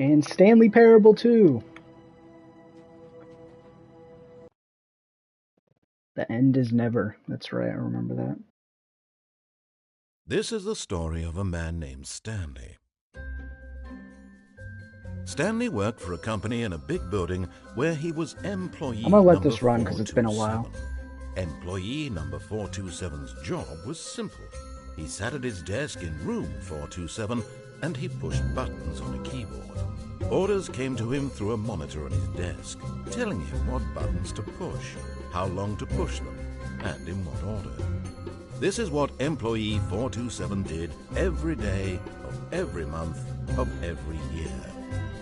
And Stanley Parable 2. The end is never. That's right, I remember that. This is the story of a man named Stanley. Stanley worked for a company in a big building where he was employee I'm gonna let number this run because it's been a while. Employee number 427's job was simple. He sat at his desk in room 427 and he pushed buttons on a keyboard. Orders came to him through a monitor on his desk, telling him what buttons to push, how long to push them, and in what order. This is what employee 427 did every day of every month of every year.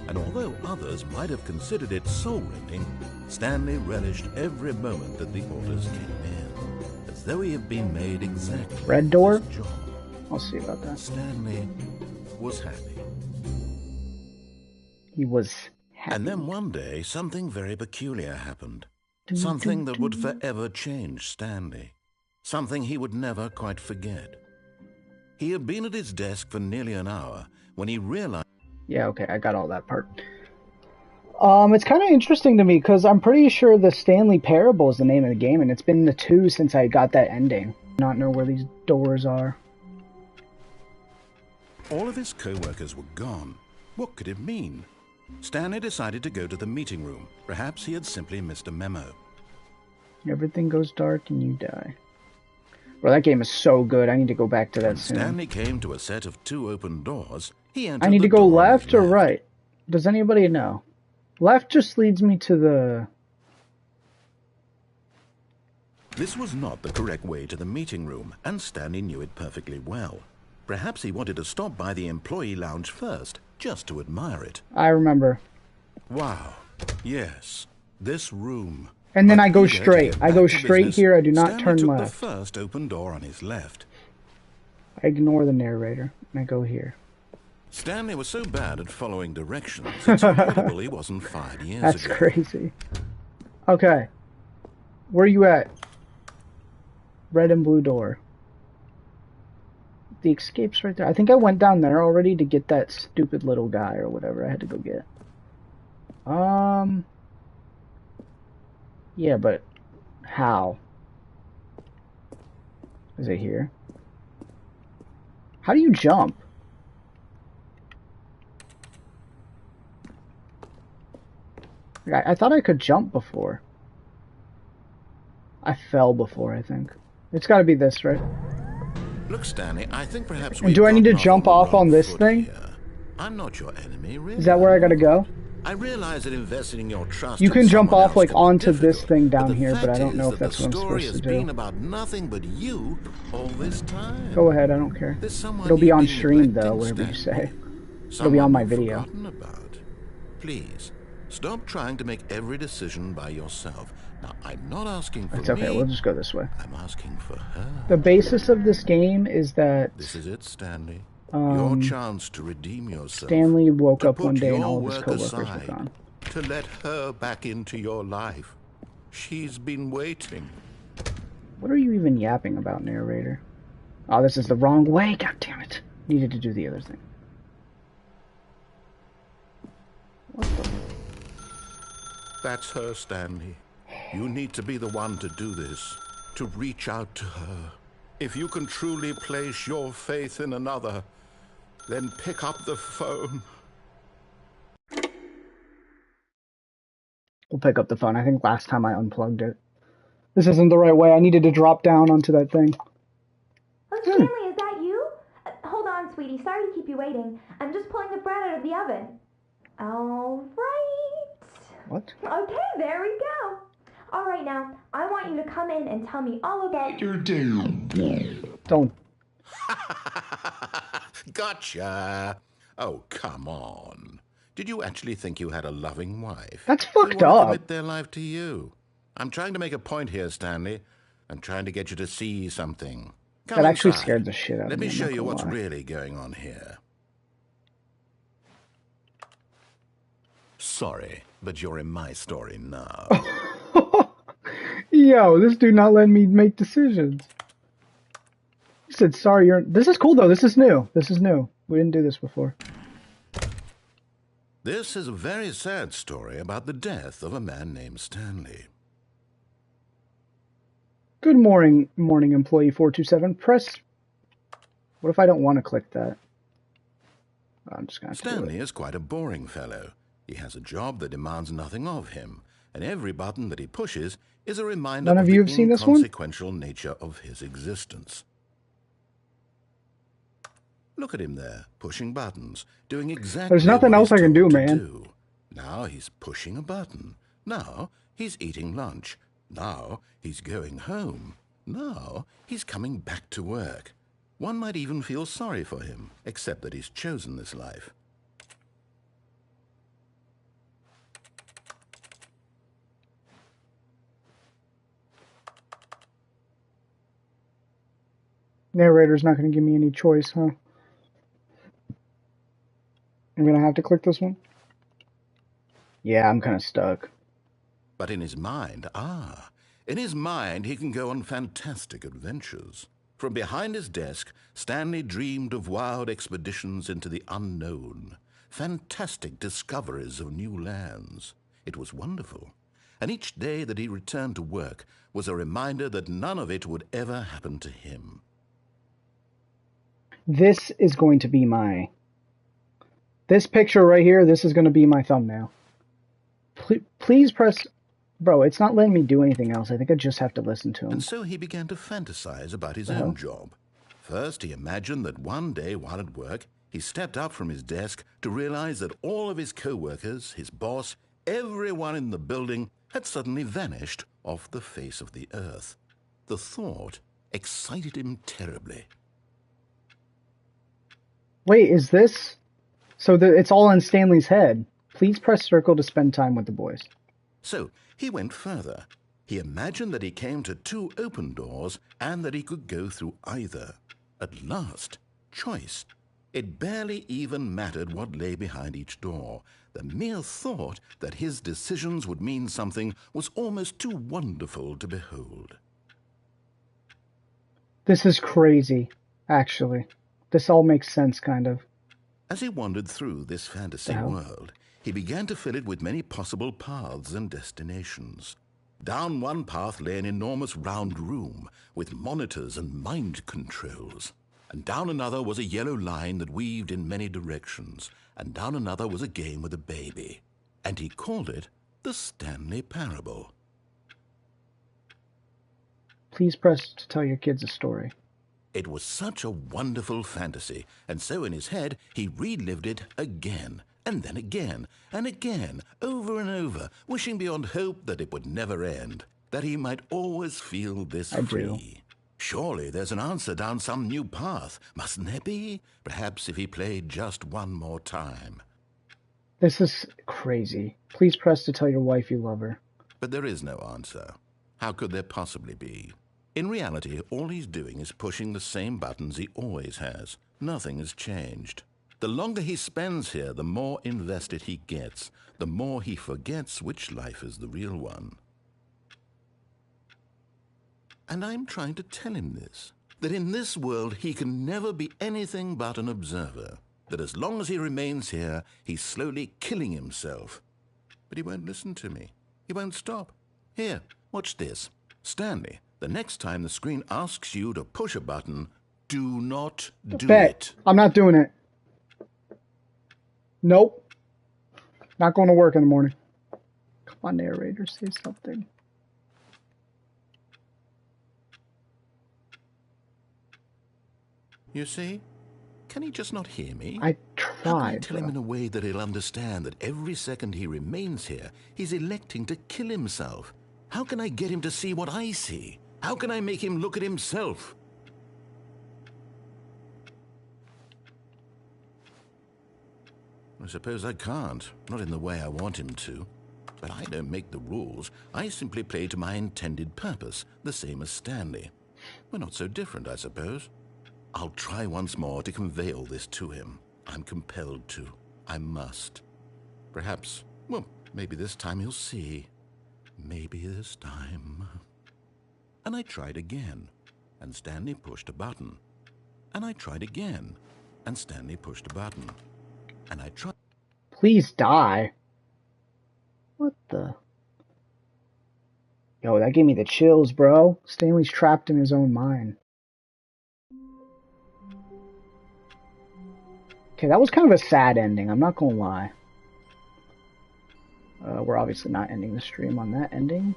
And although others might have considered it soul-rending, Stanley relished every moment that the orders came in, as though he had been made exactly Red door? his job. I'll see about that. Stanley was happy. He was happy. And then one day, something very peculiar happened. Something that would forever change Stanley. Something he would never quite forget. He had been at his desk for nearly an hour when he realized... Yeah, okay, I got all that part. It's kind of interesting to me because I'm pretty sure the Stanley Parable is the name of the game, and it's been the 2 since I got that ending. Not know where these doors are. All of his co-workers were gone. What could it mean? Stanley decided to go to the meeting room. Perhaps he had simply missed a memo. Everything goes dark and you die. Bro, that game is so good. I need to go back to that soon. Stanley came to a set of 2 open doors. He entered I need the to go door on his left or left. right? Does anybody know? Left just leads me to the... This was not the correct way to the meeting room, and Stanley knew it perfectly well. Perhaps he wanted to stop by the employee lounge first, just to admire it. I remember. Wow. Yes. This room. And then But I go eager to straight. get I back go to straight business, here. I do not Stanley turn took left. the first open door on his left. I ignore the narrator and I go here. Stanley was so bad at following directions, it's incredible he wasn't 5 years That's ago. crazy. Okay. Where are you at? Red and blue door. The escape's right there. I think I went down there already to get that stupid little guy or whatever I had to go get. Yeah, but how? Is it here? How do you jump? I thought I could jump before. I fell before, I think. It's gotta be this, right? Look, Stanley, I think perhaps And do I need to jump off on this thing? Here. I'm not your enemy, really. Is that where I gotta go? I realize that investing in your trust You in can jump someone off else like can be onto this difficult, thing down the here, but I fact don't know is if that that's what I'm the story supposed to has been do. about nothing but you all this time. Go ahead, I don't care. There's someone It'll be you've on been stream though, neglecting, whatever you Stanley. say. It'll be Someone on my you've video. forgotten about. Please, stop trying to make every decision by yourself. Now, I'm not asking for It's okay, me. we'll just go this way. I'm asking for her. The basis of this game is that This is it, Stanley. Your chance to redeem yourself. Stanley woke to up one put day and your all of his work coworkers were aside, gone. to let her back into your life. She's been waiting. What are you even yapping about, narrator? Oh, this is the wrong way, god damn it. Needed to do the other thing. What the... That's her, Stanley. You need to be the one to do this, to reach out to her. If you can truly place your faith in another, then pick up the phone. We'll pick up the phone. I think last time I unplugged it. This isn't the right way. I needed to drop down onto that thing. Oh, Stanley, is that you? Hold on, sweetie. Sorry to keep you waiting. I'm just pulling the bread out of the oven. All right. What? Okay, there we go. All right, now, I want you to come in and tell me all about... You're down. Don't. Gotcha. Oh, come on. Did you actually think you had a loving wife? That's They fucked want to up. commit their life to you. I'm trying to make a point here, Stanley. I'm trying to get you to see something. Come That actually inside. scared the shit out of Let me. me I'm show not you gonna what's lie. really going on here. Sorry, but you're in my story now. Yo, this dude not letting me make decisions. He said, sorry, you're... This is cool, though. This is new. This is new. We didn't do this before. This is a very sad story about the death of a man named Stanley. Good morning, employee 427. Press. What if I don't want to click that? I'm just going to Stanley is quite a boring fellow. He has a job that demands nothing of him, and every button that he pushes is a reminder None of of the you have seen this one? inconsequential nature of his existence. Look at him there, pushing buttons, doing exactly There's nothing what else he's I can do, told to man. do. Now he's pushing a button. Now he's eating lunch. Now he's going home. Now he's coming back to work. One might even feel sorry for him, except that he's chosen this life. Narrator's not going to give me any choice, huh? I'm going to have to click this one? Yeah, I'm kind of stuck. But in his mind, he can go on fantastic adventures. From behind his desk, Stanley dreamed of wild expeditions into the unknown, fantastic discoveries of new lands. It was wonderful, and each day that he returned to work was a reminder that none of it would ever happen to him. This is going to be this picture right here, this is going to be my thumbnail. Please press... Bro, it's not letting me do anything else. I think I just have to listen to him. And so he began to fantasize about his own job. First, he imagined that one day while at work, he stepped up from his desk to realize that all of his co-workers, his boss, everyone in the building had suddenly vanished off the face of the earth. The thought excited him terribly. Wait, is this... So it's all in Stanley's head. Please press circle to spend time with the boys. So he went further. He imagined that he came to two open doors and that he could go through either. At last, choice. It barely even mattered what lay behind each door. The mere thought that his decisions would mean something was almost too wonderful to behold. This is crazy, actually. This all makes sense, kind of. As he wandered through this fantasy world, he began to fill it with many possible paths and destinations. Down one path lay an enormous round room with monitors and mind controls. And down another was a yellow line that weaved in many directions. And down another was a game with a baby. And he called it the Stanley Parable. Please press to tell your kids a story. It was such a wonderful fantasy, and so in his head he relived it again, and then again, and again, over and over, wishing beyond hope that it would never end, that he might always feel this free. Surely there's an answer down some new path, mustn't there be? Perhaps if he played just one more time. This is crazy. Please press to tell your wife you love her. But there is no answer. How could there possibly be? In reality, all he's doing is pushing the same buttons he always has. Nothing has changed. The longer he spends here, the more invested he gets, the more he forgets which life is the real one. And I'm trying to tell him this, that in this world he can never be anything but an observer, that as long as he remains here, he's slowly killing himself. But he won't listen to me. He won't stop. Here, watch this. Stanley, the next time the screen asks you to push a button, do not do it. I'm not doing it. Nope. Not going to work in the morning. Come on, narrator, say something. You see? Can he just not hear me? I tried. How can I tell him in a way that he'll understand that every second he remains here, he's electing to kill himself? How can I get him to see what I see? How can I make him look at himself? I suppose I can't, not in the way I want him to. But I don't make the rules. I simply play to my intended purpose, the same as Stanley. We're not so different, I suppose. I'll try once more to convey all this to him. I'm compelled to. I must. Perhaps, well, maybe this time he'll see. Maybe this time. And I tried again, and Stanley pushed a button. And I tried again, and Stanley pushed a button. And I tried... Please die. What the? Yo, that gave me the chills, bro. Stanley's trapped in his own mind. Okay, that was kind of a sad ending, I'm not gonna lie. We're obviously not ending the stream on that ending.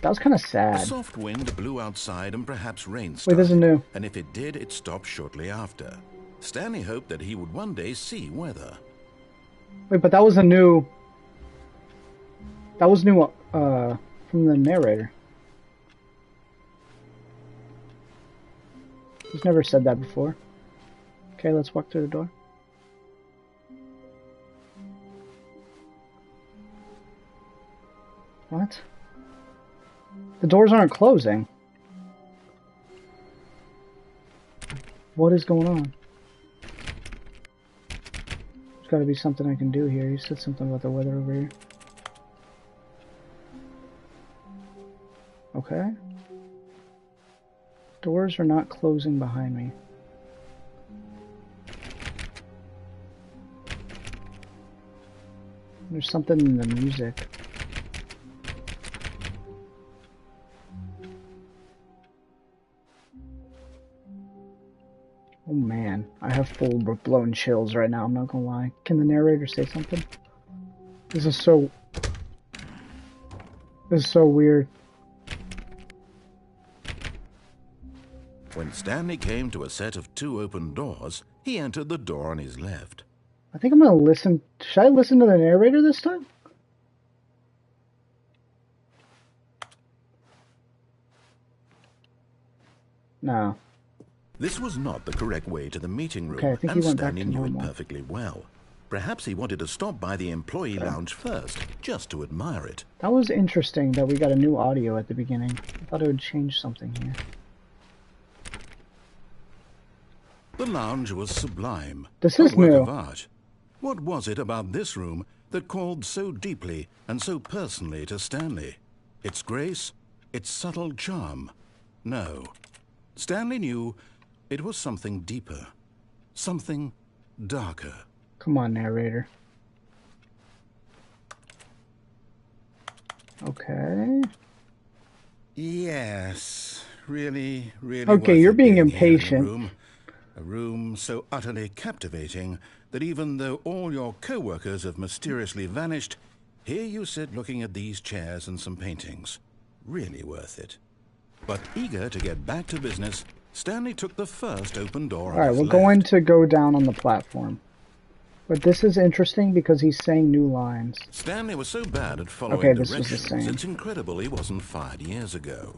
That was kind of sad. A soft wind blew outside and perhaps rain started. Wait, this is new. And if it did, it stopped shortly after. Stanley hoped that he would one day see weather. Wait, but that was a new... That was new, from the narrator. He's never said that before. Okay, let's walk through the door. What? The doors aren't closing. What is going on? There's gotta be something I can do here. You said something about the weather over here. Okay. Doors are not closing behind me. There's something in the music. Oh man, I have full blown chills right now, I'm not gonna lie. Can the narrator say something? This is so weird. When Stanley came to a set of 2 open doors, he entered the door on his left. I think I'm gonna listen. Should I listen to the narrator this time? No. This was not the correct way to the meeting room, Okay, I think and he went back Stanley to knew it normal. perfectly well. Perhaps he wanted to stop by the employee lounge first, just to admire it. That was interesting that we got a new audio at the beginning. I thought it would change something here. The lounge was sublime. This is a work new. of art. What was it about this room that called so deeply and so personally to Stanley? Its grace? Its subtle charm? No. Stanley knew it was something deeper. Something darker. Come on, narrator. Okay. Yes. Really Okay, worth you're it being here in impatient. A room so utterly captivating that even though all your co-workers have mysteriously vanished, here you sit looking at these chairs and some paintings. Really worth it. But eager to get back to business, Stanley took the first open door on Alright, his we're left. going to go down on the platform. But this is interesting because he's saying new lines. Stanley was so bad at following Okay, this was the directions, same. it's incredible he wasn't fired years ago.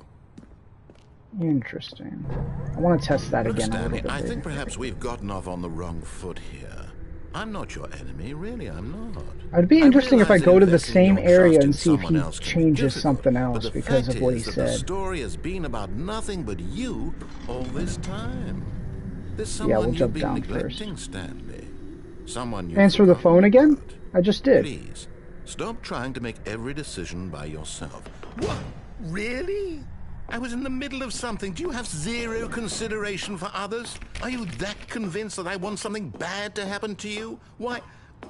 Interesting. I want to test that Look, again a Stanley, little bit I think later. perhaps we've gotten off on the wrong foot here. I'm not your enemy, really, I'm not. It'd be interesting if I realize go to the investing same your area trust in and see if someone he else can be changes difficult, something but else the because fact of what he is that the said. story has been about nothing but you all this time. There's Yeah, someone we'll you've jump been down neglecting, Stanley. Someone you've Answer the forgotten phone again? about. I just did. Please, stop trying to make every decision by yourself. What? Really? I was in the middle of something. Do you have zero consideration for others? Are you that convinced that I want something bad to happen to you? Why,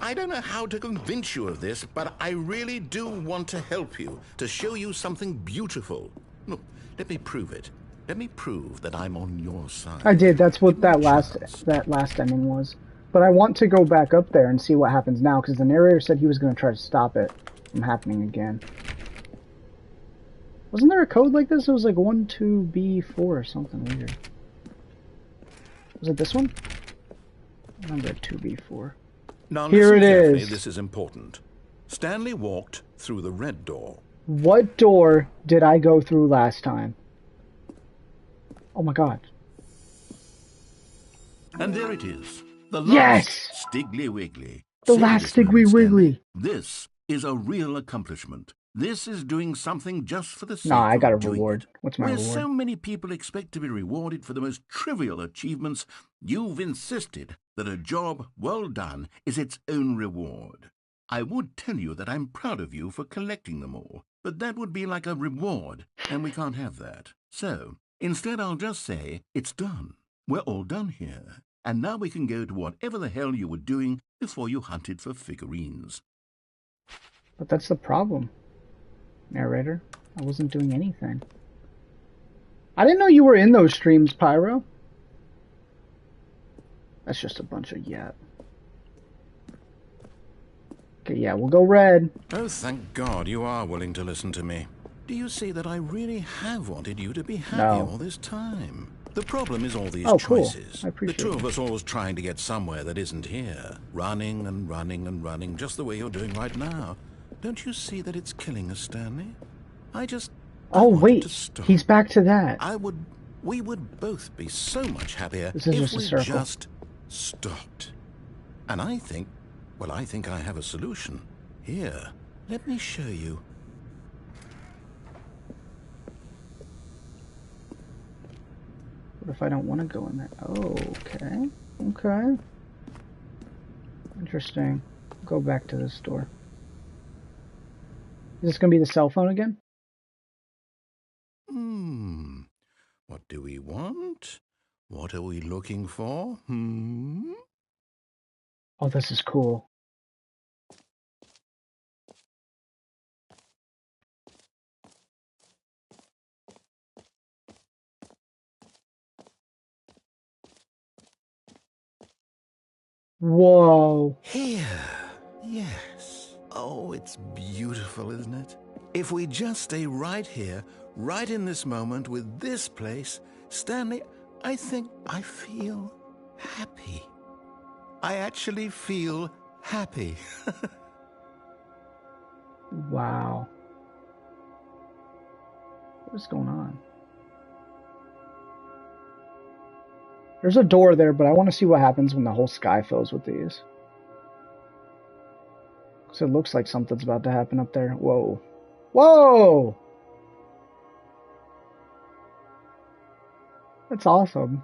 I don't know how to convince you of this, but I really do want to help you, to show you something beautiful. Look, let me prove it. Let me prove that I'm on your side. I did. That's what Give me that a last ending was. But I want to go back up there and see what happens now because the narrator said he was going to try to stop it from happening again. Wasn't there a code like this? It was like 12B4 or something weird. Was it this one? I remember 2B4. Now Here listen it carefully, is. this is important. Stanley walked through the red door. What door did I go through last time? Oh my god. And there it is. The Yes! last Stiggly Wiggly. The Say last this, Stiggly man, Stanley. Wiggly. This is a real accomplishment. This is doing something just for the sake Nah, I got a of doing reward. it. What's my Where reward? so many people expect to be rewarded for the most trivial achievements, you've insisted that a job well done is its own reward. I would tell you that I'm proud of you for collecting them all, but that would be like a reward, and we can't have that. So, instead I'll just say, it's done. We're all done here. And now we can go to whatever the hell you were doing before you hunted for figurines. But that's the problem, narrator. I wasn't doing anything. I didn't know you were in those streams, Pyro. That's just a bunch of yap. Okay, yeah, we'll go red. Oh, thank God you are willing to listen to me. Do you see that I really have wanted you to be happy all this time? The problem is all these choices. Cool. I appreciate the two of us always trying to get somewhere that isn't here. Running and running and running, just the way you're doing right now. Don't you see that it's killing us, Stanley? Oh, wait. He's back to that. We would both be so much happier if we just stopped. And I think I have a solution. Here, let me show you. What if I don't want to go in there? Oh, okay. Okay. Interesting. Go back to this door. Is this going to be the cell phone again? What do we want? What are we looking for? Oh, this is cool. Whoa. Here. Yes. Oh, it's beautiful, isn't it? If we just stay right here, right in this moment with this place, Stanley, I think I feel happy. I actually feel happy. Wow. What is going on? There's a door there, but I want to see what happens when the whole sky fills with these. Because it looks like something's about to happen up there. Whoa. Whoa! That's awesome.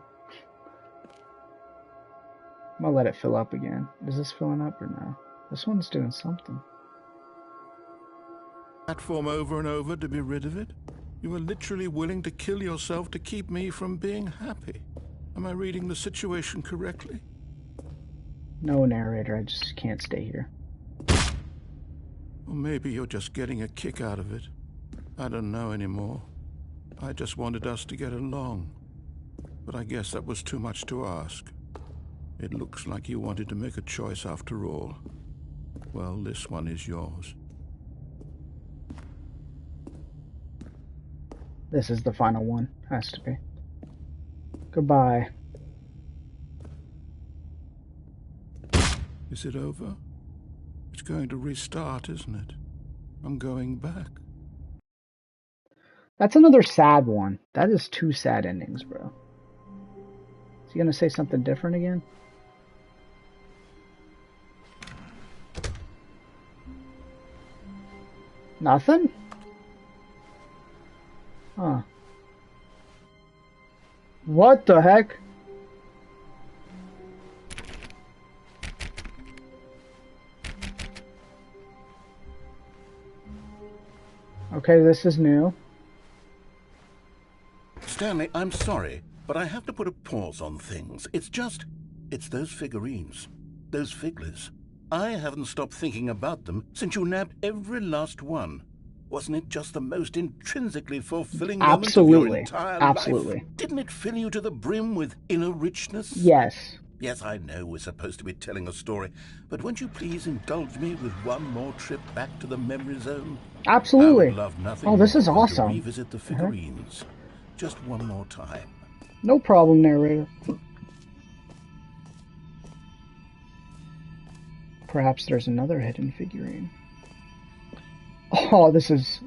I'm gonna let it fill up again. Is this filling up or no? This one's doing something. Platform over and over to be rid of it? You were literally willing to kill yourself to keep me from being happy. Am I reading the situation correctly? No, narrator, I just can't stay here. Or maybe you're just getting a kick out of it. I don't know anymore. I just wanted us to get along. But I guess that was too much to ask. It looks like you wanted to make a choice after all. Well, this one is yours. This is the final one. Has to be. Goodbye. Is it over? It's going to restart, isn't it? I'm going back. That's another sad one. That is 2 sad endings, bro. Is he gonna say something different again? Nothing? Huh. What the heck? Okay, this is new. Stanley, I'm sorry, but I have to put a pause on things. It's those figurines, those figglers. I haven't stopped thinking about them since you nabbed every last one. Wasn't it just the most intrinsically fulfilling moment of your entire life? Didn't it fill you to the brim with inner richness? Yes. Yes, I know we're supposed to be telling a story, but won't you please indulge me with one more trip back to the memory zone? Absolutely. I would love nothing oh, this is more than awesome. to revisit the figurines. Just one more time. No problem, narrator. Perhaps there's another hidden figurine. Oh, this is...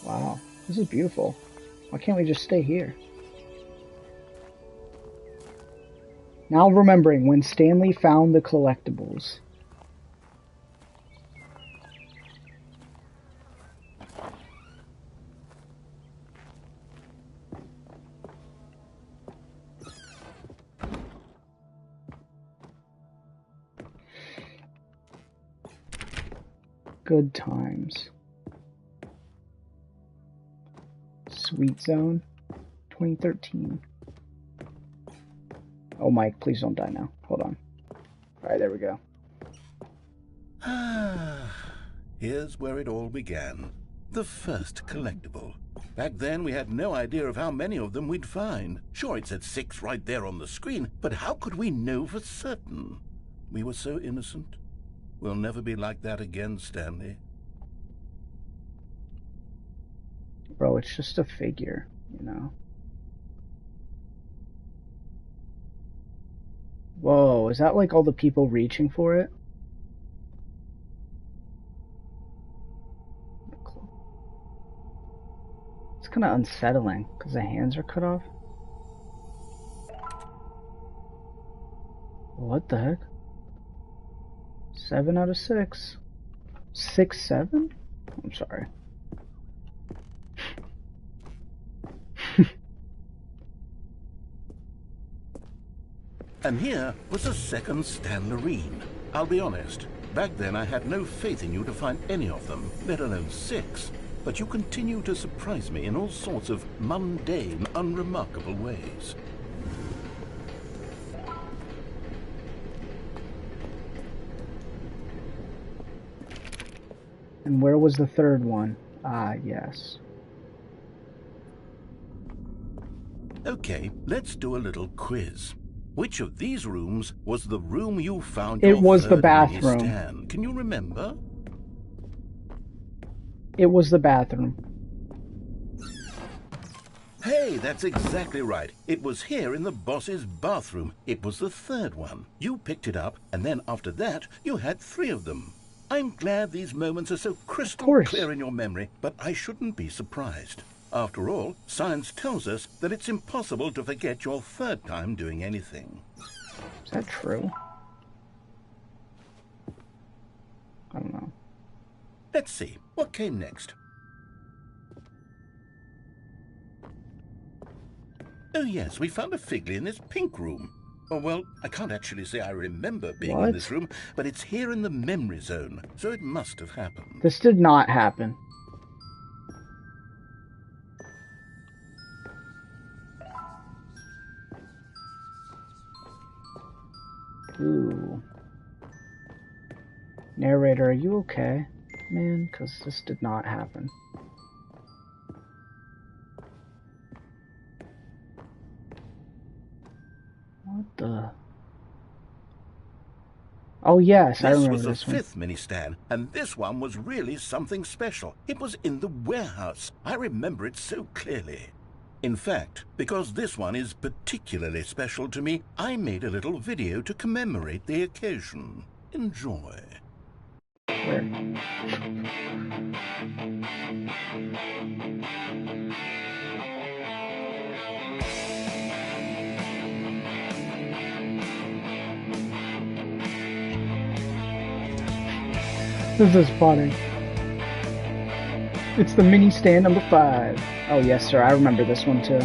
Wow. This is beautiful. Why can't we just stay here? Now remembering when Stanley found the collectibles. Good times. Sweet Zone 2013. Oh, Mike, please don't die now. Hold on. Alright, there we go. Here's where it all began. The first collectible. Back then, we had no idea of how many of them we'd find. Sure, it said 6 right there on the screen, but how could we know for certain? We were so innocent. We'll never be like that again, Stanley. Bro, it's just a figure, you know? Whoa, is that like all the people reaching for it? It's kind of unsettling because the hands are cut off. What the heck? 7 out of 6. 6, 7? I'm sorry. And here was a second Stanlerine. I'll be honest, back then I had no faith in you to find any of them, let alone 6. But you continue to surprise me in all sorts of mundane, unremarkable ways. And where was the third one? Ah, yes. Okay, let's do a little quiz. Which of these rooms was the room you found It your was the third bathroom. mini-Stan? Can you remember? It was the bathroom. Hey, that's exactly right. It was here in the boss's bathroom. It was the third one. You picked it up, and then after that, you had 3 of them. I'm glad these moments are so crystal clear in your memory, but I shouldn't be surprised. After all, science tells us that it's impossible to forget your third time doing anything. Is that true? I don't know. Let's see, what came next? Oh yes, we found a Figley in this pink room. Oh well, I can't actually say I remember being in this room, but it's here in the memory zone, so it must have happened. This did not happen. Ooh. Narrator, are you okay, man? Because this did not happen. What the... Oh yes, I remember this one. This was the 5th mini-Stan, and this one was really something special. It was in the warehouse. I remember it so clearly. In fact, because this one is particularly special to me, I made a little video to commemorate the occasion. Enjoy. Where? This is funny. It's the mini-Stan number 5. Oh yes, sir. I remember this one too.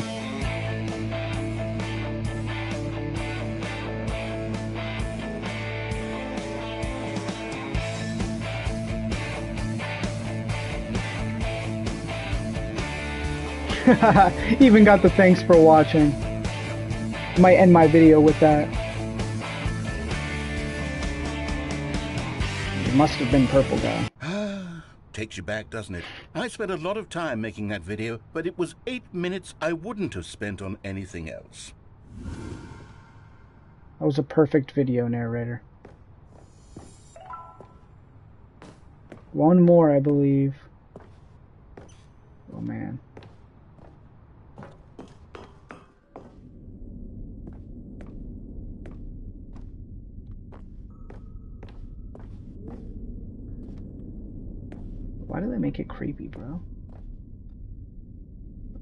Even got the thanks for watching. Might end my video with that. It must have been Purple Guy. Takes you back, doesn't it? I spent a lot of time making that video, but it was 8 minutes I wouldn't have spent on anything else. That was a perfect video, narrator. One more, I believe. Oh man. Why do they make it creepy, bro?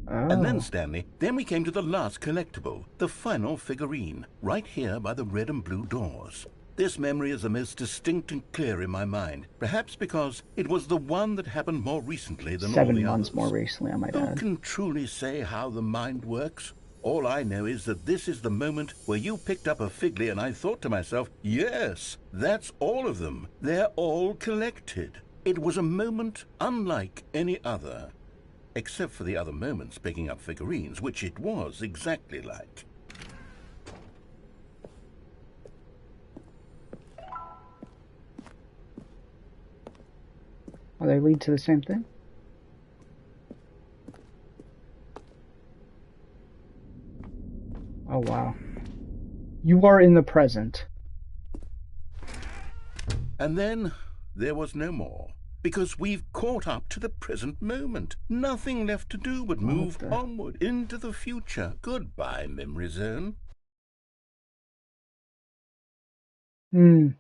Oh. And then, Stanley, then we came to the last collectible, the final figurine, right here by the red and blue doors. This memory is the most distinct and clear in my mind, perhaps because it was the one that happened more recently than all the others. 7 months more recently, I might add. Who can truly say how the mind works? All I know is that this is the moment where you picked up a Figley and I thought to myself, yes, that's all of them. They're all collected. It was a moment unlike any other, except for the other moments picking up figurines, which it was exactly like. Oh, they lead to the same thing? Oh, wow. You are in the present. And then there was no more. Because we've caught up to the present moment. Nothing left to do but move onward into the future. Goodbye, memory zone. No,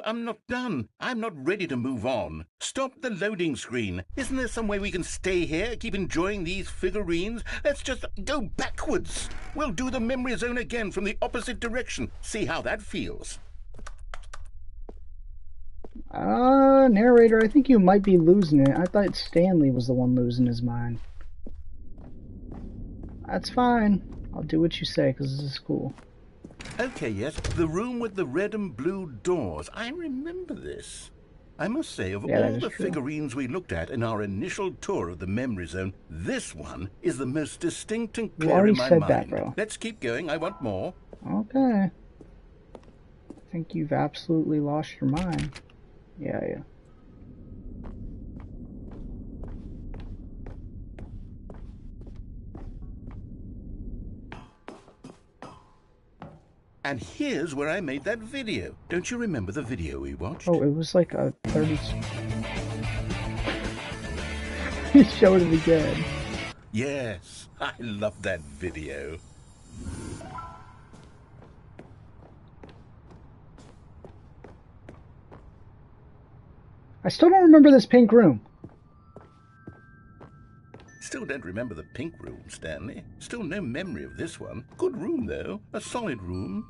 I'm not done. I'm not ready to move on. Stop the loading screen. Isn't there some way we can stay here, keep enjoying these figurines? Let's just go backwards. We'll do the memory zone again from the opposite direction. See how that feels. Narrator, I think you might be losing it. I thought Stanley was the one losing his mind. That's fine. I'll do what you say, because this is cool. Okay, yes, the room with the red and blue doors. I remember this. I must say, of all the figurines we looked at in our initial tour of the memory zone, this one is the most distinct and clear in my mind. That, bro. Let's keep going. I want more. Okay. I think you've absolutely lost your mind. Yeah. And here's where I made that video. Don't you remember the video we watched? Oh, it was like a 30... He showed it again. Yes, I love that video. I still don't remember this pink room. Still don't remember the pink room, Stanley. Still no memory of this one. Good room, though. A solid room.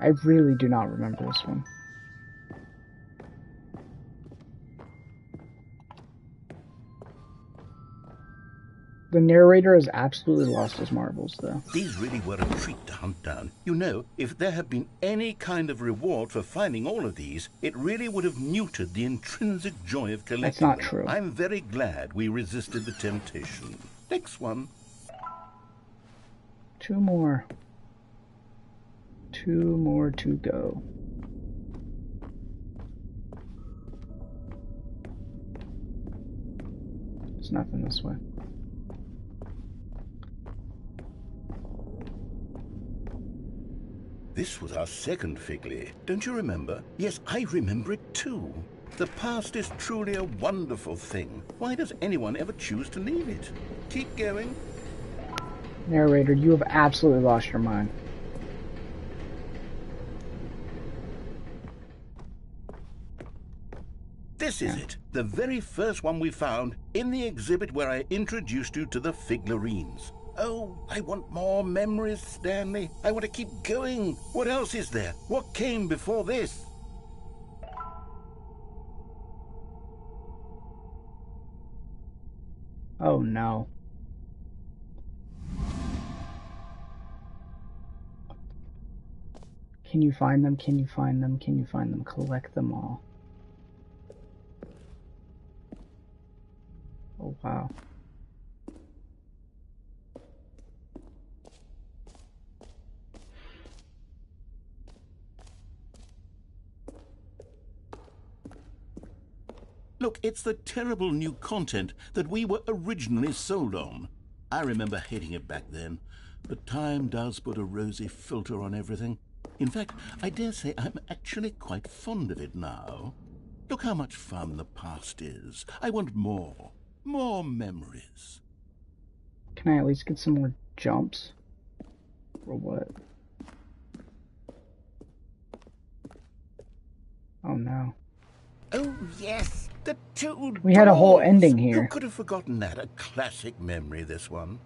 I really do not remember this one. The narrator has absolutely lost his marbles, though. These really were a treat to hunt down. You know, if there had been any kind of reward for finding all of these, it really would have muted the intrinsic joy of collecting That's not them. true. I'm very glad we resisted the temptation. Next one. 2 more. 2 more to go. There's nothing this way. This was our second Figley. Don't you remember? Yes, I remember it too. The past is truly a wonderful thing. Why does anyone ever choose to leave it? Keep going. Narrator, you have absolutely lost your mind. This is it. The very first one we found in the exhibit where I introduced you to the figurines. Oh, I want more memories, Stanley. I want to keep going. What else is there? What came before this? Oh, no. Can you find them? Can you find them? Can you find them? Collect them all. Oh, wow. Look, it's the terrible new content that we were originally sold on. I remember hating it back then, but time does put a rosy filter on everything. In fact, I dare say I'm actually quite fond of it now. Look how much fun the past is. I want more. More memories. Can I at least get some more jumps? Or what? Oh, no. Oh, yes. The 2 We had a whole doors. ending here. Who could have forgotten that? A classic memory, this one.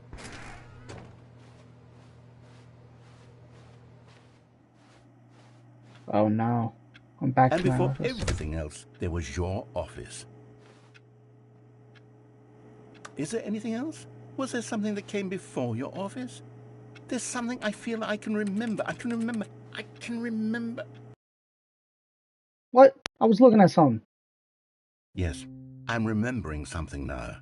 Oh no. I'm back and to my before office. everything else, there was your office. Is there anything else? Was there something that came before your office? There's something I feel I can remember. I can remember. What? I was looking at something. Yes, I'm remembering something now.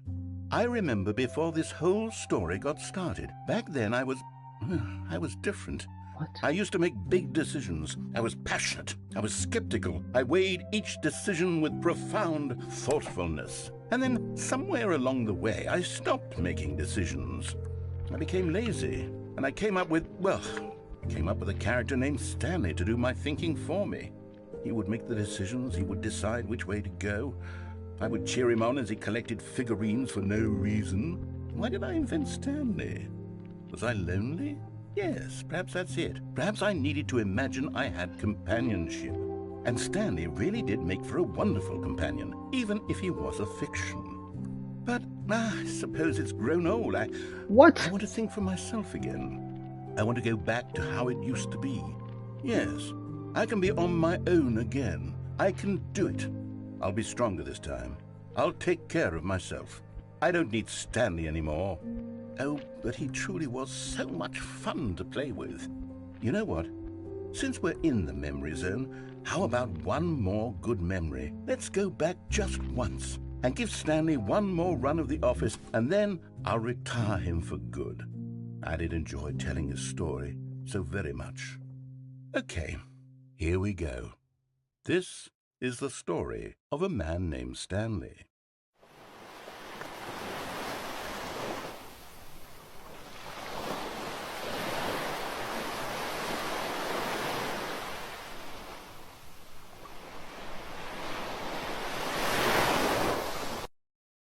I remember before this whole story got started. Back then I was different. What? I used to make big decisions. I was passionate. I was skeptical. I weighed each decision with profound thoughtfulness. And then, somewhere along the way, I stopped making decisions. I became lazy, and I came up with a character named Stanley to do my thinking for me. He would make the decisions. He would decide which way to go. I would cheer him on as he collected figurines for no reason. Why did I invent Stanley? Was I lonely? Yes, perhaps that's it. Perhaps I needed to imagine I had companionship. And Stanley really did make for a wonderful companion, even if he was a fiction. But I suppose it's grown old. I want to think for myself again. I want to go back to how it used to be. Yes, I can be on my own again. I can do it. I'll be stronger this time. I'll take care of myself. I don't need Stanley anymore. Oh, but he truly was so much fun to play with. You know what? Since we're in the memory zone, how about one more good memory? Let's go back just once and give Stanley one more run of the office, and then I'll retire him for good. I did enjoy telling his story so very much. Okay, here we go. This is the story of a man named Stanley.